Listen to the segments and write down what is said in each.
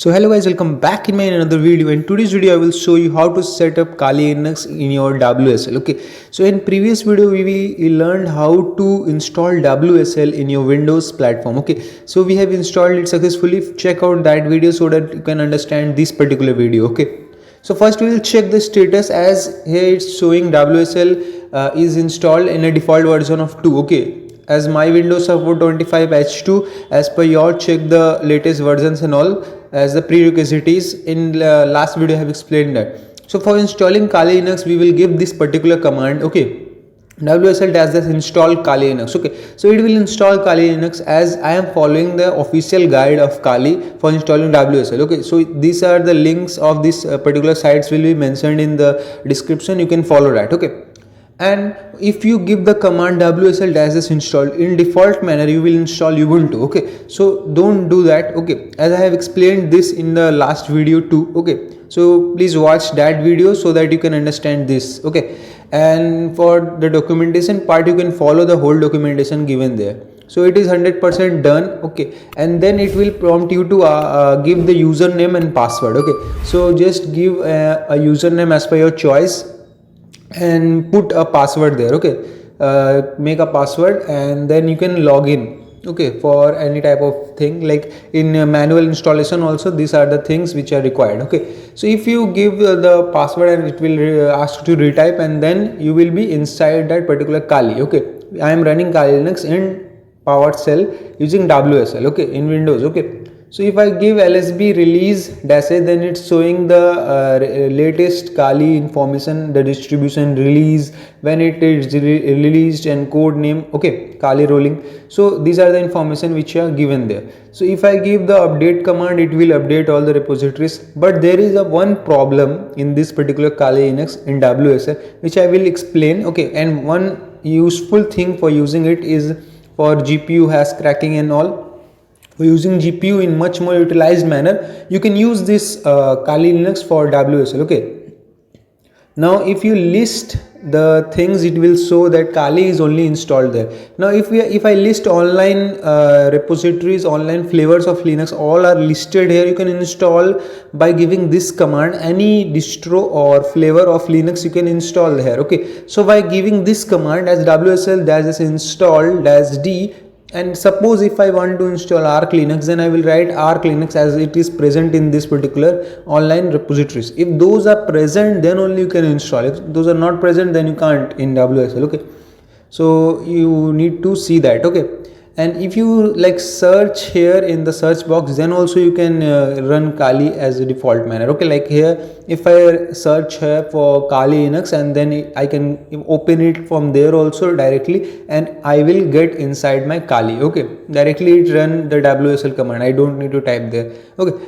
So hello guys, welcome back in my another video. In today's video I will show you how to set up Kali Linux in your WSL. Okay, so in previous video we learned how to install WSL in your Windows platform. Okay, so we have installed it successfully. Check out that video so that you can understand this particular video. Okay, so first we will check the status. As here it's showing WSL is installed in a default version of 2. Okay, as my Windows support 25H2, as per your check the latest versions and all as the prerequisites. In last video I have explained that. So for installing Kali Linux we will give this particular command. Okay, WSL does this install Kali Linux. Okay, so it will install Kali Linux as I am following the official guide of Kali for installing WSL. Okay, so these are the links of this particular sites will be mentioned in the description. You can follow that. Okay, and if you give the command WSL dash install in default manner, you will install Ubuntu. Okay, so don't do that. Okay, as I have explained this in the last video too. Okay, so please watch that video so that you can understand this. Okay, and for the documentation part you can follow the whole documentation given there. So it is 100% done. Okay, and then it will prompt you to give the username and password. Okay, so just give a username as per your choice and put a password there. Okay, make a password and then you can log in. Okay, for any type of thing like in manual installation also these are the things which are required. Okay, so if you give the password and it will ask you to retype and then you will be inside that particular Kali. Okay, I am running Kali Linux in PowerShell using WSL. Okay, in Windows. Okay, so if I give lsb release dash a, then it's showing the latest Kali information, the distribution release, when it is released and code name. Okay, Kali rolling. So these are the information which are given there. So if I give the update command, it will update all the repositories. But there is a one problem in this particular Kali Linux in WSL which I will explain. Okay, and one useful thing for using it is for GPU hash cracking and all. Using GPU in much more utilized manner, you can use this Kali Linux for WSL. Okay, now if you list the things, it will show that Kali is only installed there. Now if I list online repositories, online flavors of Linux, all are listed here. You can install by giving this command. Any distro or flavor of Linux you can install here. Okay, so by giving this command as WSL dash install dash d, and suppose if I want to install Arch Linux, then I will write Arch Linux as it is present in this particular online repositories. If those are present, then only you can install. If those are not present, then you can't in WSL. Okay, so you need to see that. Okay, and if you like search here in the search box, then also you can run Kali as a default manner. Okay, like here if I search here for Kali Linux and then I can open it from there also directly, and I will get inside my Kali. Okay, directly it run the WSL command. I don't need to type there. Okay,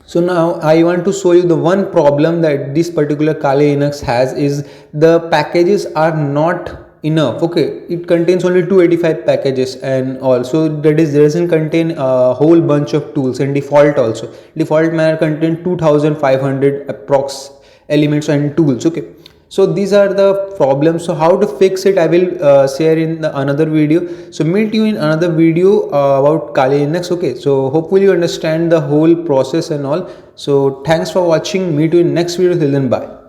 so now I want to show you the one problem that this particular Kali Linux has is the packages are not enough. Okay, it contains only 285 packages and also that is doesn't contain a whole bunch of tools, and default also default manner contain 2500 approx elements and tools. Okay, so these are the problems. So how to fix it I will share in another video. So meet you in another video about Kali Linux. Okay, so hopefully you understand the whole process and all. So thanks for watching. Meet you in next video. Till then, bye.